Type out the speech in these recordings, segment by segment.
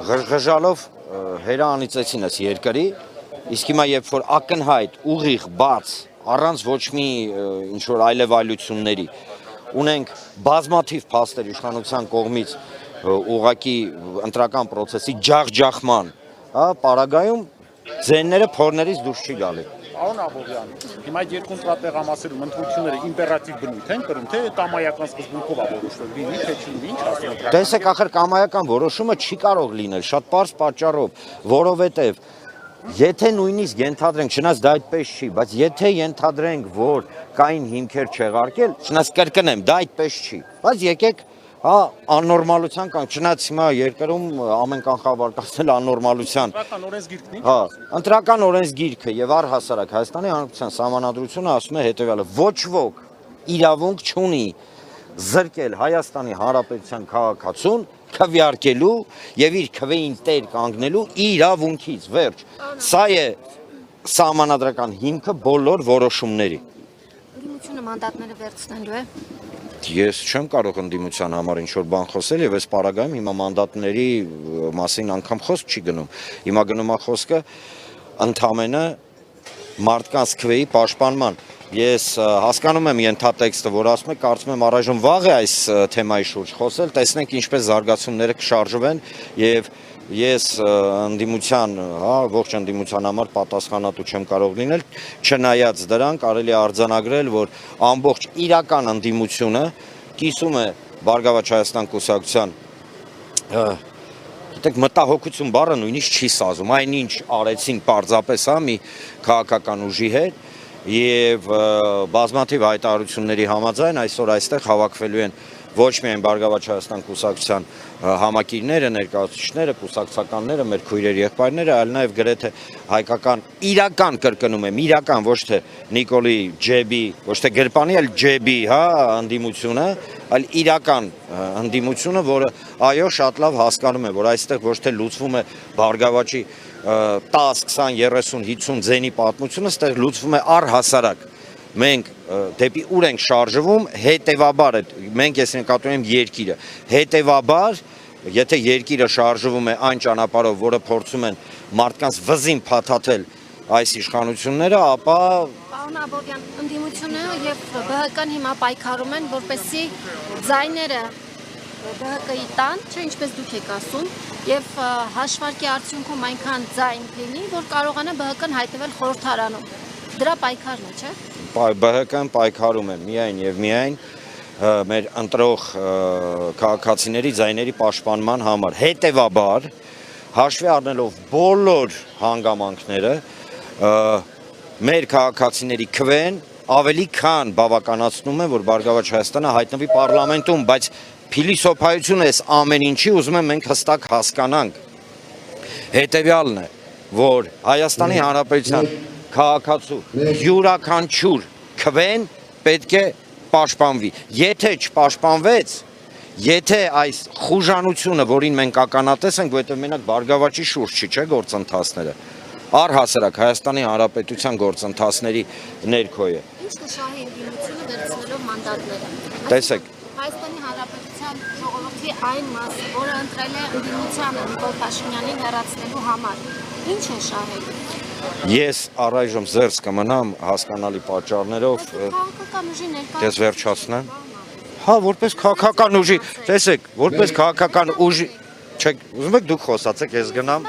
ղժղժալով հերանիցեցին այս երկրի, իսկ հիմա երբ որ ակնհայտ, ուղիղ, բաց, առանց ոչ մի ինչ-որ այլևայլությունների ունենք բազմաթիվ փաստեր իշխանության կողմից ուղղակի ընտրական պրոցեսի ջախջախման, պարագայում ձենները փորներից դուրս չի գալի։ Պարոն Աբովյան, հիմա այդ երկու ընտրատեղամասերում ընտրությունները իմպերատիվ բնույթ են կրում, թե կամայական սկզբունքով որոշվել, լինի, թե չլինի, ինչ ասում եք։ Տեսեք, ախր կամայական որոշումը չի կարող լինել շատ պարզ պատճառով, որովհետև եթե նույնիսկ ենթադրենք, չնայած դա այդպես չի, բայց եթե ենթադրենք, որ կային հիմքեր չեղարկել, չնայած կրկնեմ, դա այդպես չի, բայց եկեք աննորմալության կամ չնայած հիմա երկրում ամեն կանխավարկածել աննորմալության։ Ընտրական օրենսգիրքը եւ առհասարակ Հայաստանի Հանրապետության Սահմանադրությունը ասում է հետեւյալը. ոչ ոք իրավունք չունի զրկել Հայաստանի Հանրապետության քաղաքացուն քվեարկելու եւ իր քվեին տեր կանգնելու իրավունքից, վերջ։ Սա է սահմանադրական հիմքը բոլոր որոշումների։ Ընդդիմությունը մանդատները վերցնելու է։ Ես չեմ կարող ընդդիմության համար ինչ-որ բան խոսել եւ այս պարագայում հիմա մանդատների մասին անգամ խոսք չի գնում։ Հիմա գնում է խոսքը ընդամենը մարդկանց քվեի պաշտպանման։ Ես հասկանում եմ ենթատեքստը, որ ասում է, կարծում եմ առայժմ վաղ է այս թեմայի շուրջ խոսել, տեսնենք ինչպես զարգացումները կշարժվեն եւ ես ընդդիմության, ողջ ընդդիմության համար պատասխանատու չեմ կարող լինել, չնայած դրան կարելի է արձանագրել, որ ամբողջ իրական ընդդիմությունը կիսում է Բարգավաճ Հայաստան կուսակցության, գիտեք, մտահոգություն բառը նույնիսկ չի սազում, այնինչ արեցին պարզապես մի քաղաքական ուժի հետ եւ բազմաթիվ հայտարարությունների համաձայն այսօր այստեղ հավաքվելու են ոչ միայն Բարգավաճ Հայաստան կուսակցության համակիրները, ներկայացուցիչները, կուսակցականները, մեր քույրեր եղբայրները, այլ նաև գրեթե հայկական իրական կրկնում եմ, իրական ոչ թե Նիկոլի ջեբի, ոչ թե գրպանի, այլ ջեբի, ընդդիմությունը, այլ իրական ընդդիմությունը, որը այո, շատ լավ հասկանում է, որ այստեղ ոչ թե լուծվում է Բարգավաճի 10, 20, 30, 50 ձենի պատմությունը, այստեղ լուծվում է առհասարակ մենք դեպի ուր ենք շարժվում, հետևաբար մենք ես նկատում եմ երկիրը, հետևաբար եթե երկիրը շարժվում է այն ճանապարհով, որը փորձում են մարդկանց վզին փաթաթել այս իշխանությունները, ապա Պարոն Աբովյան, ընդդիմությունը եւ ԲՀԿ-ն հիմա պայքարում են, որպեսզի ձայները ԲՀԿ-ի տան, չէ, ինչպես դուք եք ասում, եւ հաշվարկի արդյունքում այնքան ձայն լինի, որ կարողանա ԲՀԿ-ն հայտնվել խորհրդարանում։ Դրա պայքարն է, չէ՞։ ԲՀԿ-ն պայքարում է միայն եւ միայն մեր ընտրող քաղաքացիների ձայների պաշտպանման համար։ Հետևաբար, հաշվի առնելով բոլոր հանգամանքները, մեր քաղաքացիների քվեն ավելի քան բավականացնում է, որ Բարգավաճ Հայաստանը հայտնվի պարլամենտում, բայց փիլիսոփայությունը այս ամեն ինչի ուզում եմ մենք հստակ հասկանանք։ Հետևյալն է, որ Հայաստանի Հանրապետության քաղաքացու յուրաքանչյուր քվեն պետք է պաշտպանվի։ Եթե չպաշտպանվեց, եթե այս խուժանությունը, որին մենք ականատես ենք, որովհետև մենակ Բարգավաճի շուրջ չի, չէ, գործընթացները, առհասարակ Հայաստանի Հանրապետության գործընթացների ներքո է։ Ինչ կշահի ընդդիմությունը վերցնելով մանդատները։ Տեսեք, Հայաստանի Հանրապետության ժողովրդի այն մասը, որը ընտրել է ընդդիմությանը Նիկոլ Փաշինյանին հեռացնելու համար, ինչ է շահելու։ Ես առայժմ զերծ կմնամ հասկանալի պատճառներով, Քաղաքական ուժի ես վերջացնեմ։ Որպես քաղաքական ուժի, տեսեք, որպես քաղաքական ուժի, չեք, ուզում եք դուք խոսացեք, ես գնամ։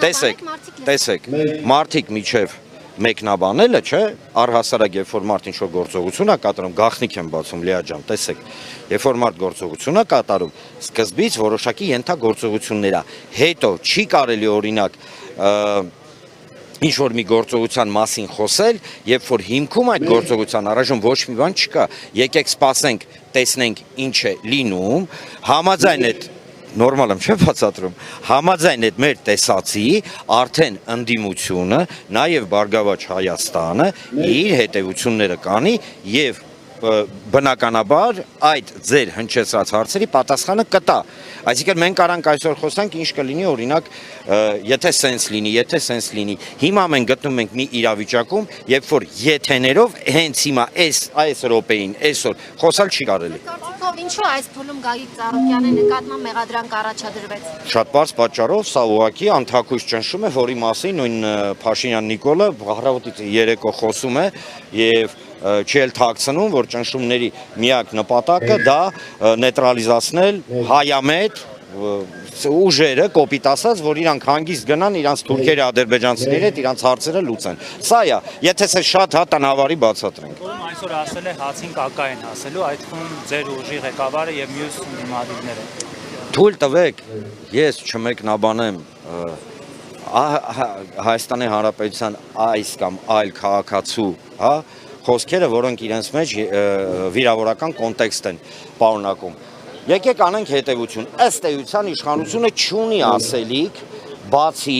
Տեսեք, մարդիկ միջև մեկնաբանելը, չէ, առհասարակ երբ որ մարդ ինչ-որ գործողություն է կատարում, գաղտնիք եմ բացում, Լիա ջան, տեսեք, երբ որ մարդ գործողություն է կատարում, սկզբից որոշակի ենթագործողություններ է, հետո չի կարելի օրինակ ինչ-որ մի գործողության մասին խոսել, երբ որ հիմքում այդ գործողության առայժմ ոչ մի բան չկա, եկեք սպասենք, տեսնենք ինչ է լինում, համաձայն այդ նորմալ եմ չէ բացատրում, համաձայն այդ մեր տեսացի արդեն ընդդիմությունը, նաև Բարգավաճ Հայաստանը իր հետևությունները կանի եւ բնականաբար այդ ձեր հնչեցրած հարցերի պատասխանը կտա։ Այսինքն մենք կարանք այսօր խոսանք ինչ կլինի օրինակ եթե սենց լինի, հիմա մենք գտնում ենք մի իրավիճակում, երբ որ եթեներով հենց հիմա այս րոպեին, այսօր խոսալ չի կարելի։ Եվ ինչու այս փուլում Գագիկ Ծառուկյանի նկատմամբ մեղադրանք առաջադրվեց։ Շատ բարձ պատճառով սա ուղղակի անթակույց ճնշում է, որի մասին նույն Փաշինյան Նիկոլը առավոտից երեկո խոսում է եւ չի էլ թաքցնում, որ ճնշումների միակ նպատակը դա նեյտրալիզացնել հայամետ ուժերը, կոպիտ ասած, որ իրանք հանգիստ գնան իրանք թուրքերի, ադրբեջանցիների հետ իրանք հարցերը լուծեն։ Սա է, եթե սա շատ հա տնավարի բացատրենք։ Որում այսօր ասել է հացին կակա են ասելու, այդ թվում ձեր ուժի ղեկավարը եւ մյուս հիմնադիրները։ Թույլ տվեք, ես չմեկնաբանեմ Հայաստանի Հանրապետության այս կամ այլ քաղաքացու, հա, խոսքերը, որոնք իրենց մեջ վիրավորական կոնտեքստ են պարունակում։ Եկեք անենք հետևություն, ըստ էության իշխանությունը չունի ասելիք, բացի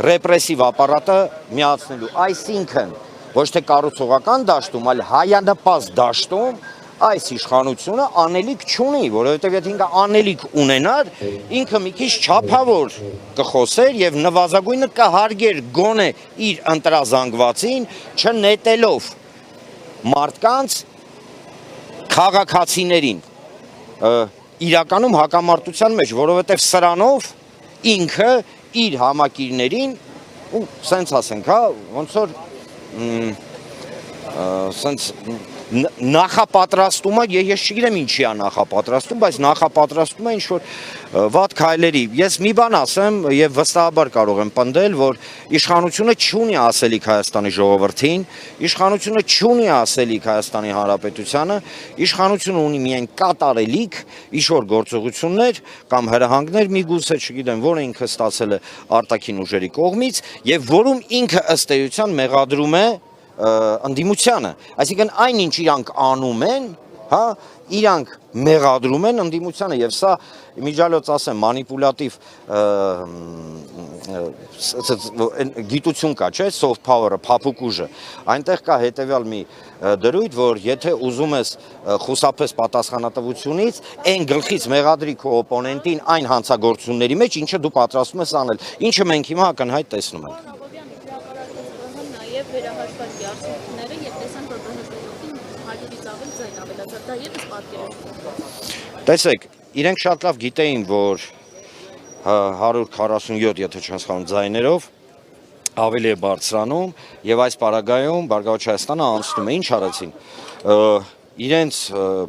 ռեպրեսիվ ապարատը միացնելու, այսինքն ոչ թե կառուցողական դաշտում, այլ հայանպաստ դաշտում այս իշխանությունը անելիք չունի, որովհետև եթե ինքը անելիք ունենար, ինքը մի քիչ չափավոր կխոսեր եւ նվազագույնը կհարգեր գոնե իր ընտրազանգվածին, չնետելով մարդկանց քաղաքացիներին իրականում հակամարտության մեջ, որովհետև սրանով ինքը իր համակիրներին ու սենց ասենք, հա, ոնց որ սենց նախապատրաստումը, ես չգիտեմ ինչի է նախապատրաստում, բայց նախապատրաստում է ինչ-որ վատ քայլերի։ Ես մի բան ասեմ եւ վստահաբար կարող եմ պնդել, որ իշխանությունը չունի ասելիք Հայաստանի ժողովրդին, իշխանությունը չունի ասելիք Հայաստանի Հանրապետությանը, իշխանությունը ունի միայն կատարելիք, ինչ-որ գործողություններ կամ հրահանգներ, միգուցե չգիտեմ, որը ինքը ստացել է արտաքին ուժերի կողմից եւ որում ինքը ըստ էության մեղադրում է ընդդիմությանը, այսինքն այնինչ իրանք անում են, հա, իրանք մեղադրում են ընդդիմությանը եւ սա միջալոց ասեմ մանիպուլատիվ գիտություն կա, չէ, soft power-ը, փափուկ ուժը, այնտեղ կա հետեւյալ մի դրույթ, որ եթե ուզում ես խուսափես պատասխանատվությունից, այն գլխից մեղադրի քո օպոնենտին այն հանցագործությունների մեջ, ինչը դու պատրաստում ես անել, ինչը մենք հիմա ակնհայտ տեսնում ենք։ Վերահաշված արդյունքները եւ տեսան, որ բնականին 100-ից ավել ձայն ավելացավ, դա եւս պատկերացնում։ Տեսեք, իրենք շատ լավ գիտեին, որ 147, եթե չեմ սխալվում, ձայներով ավելի է բարձրանում եւ այս պարագայում Բարգավաճ Հայաստանը անցնում է, ինչ արեցին։ Իրենց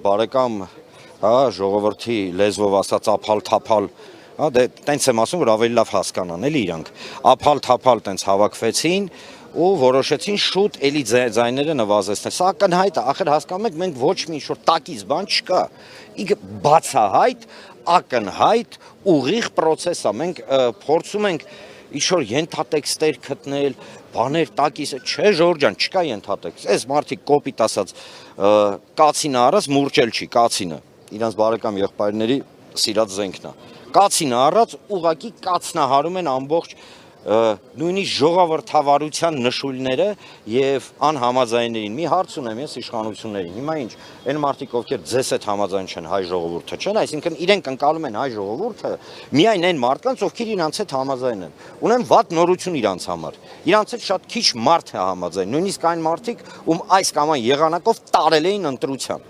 բարեկամ, հա, ժողովրդի լեզվով ասած ափալ-թափալ, հա, դե տենց եմ ասում, որ ավելի լավ հասկանան, էլի իրանք։ Ափալ-թափալ տենց հավաքվեցին ու որոշեցին շուտ էլի ձայները նվազեցնել։ Սա ակնհայտ է, ախր հասկանում եք, մենք ոչ մի ինչ-որ տակից բան չկա։ Ինքը բացահայտ, ակնհայտ, ուղիղ process է։ Մենք փորձում ենք ինչ-որ ենթատեքստեր գտնել, բաներ տակից, չէ, Ժորժ ջան, չկա ենթատեքստ։ Այս մարդիկ կոպիտ ասած կացինը առած մուրճել չի, կացինը։ Իրանց բարեկամ եղբայրների սիրած զենքն է։ Կացինը առած ուղակի կացնահարում են ամբողջ նույնիսկ ժողովրդավարության նշույլները եւ անհամաձայններին։ Մի հարց ունեմ ես իշխանություններին։ Հիմա ինչ, այն մարդիկ, ովքեր ձեզ հետ համաձայն չեն, հայ ժողովուրդը չեն, այսինքն իրենք ընկալում են հայ ժողովուրդը միայն այն մարդկանց, ովքեր իրանց հետ համաձայն են։ Ունեն վատ նորություն իրանց համար։ Իրանց հետ շատ քիչ մարդ է համաձայն, նույնիսկ այն մարդիկ, ում այս կամ այն եղանակով տարել էին ընտրության։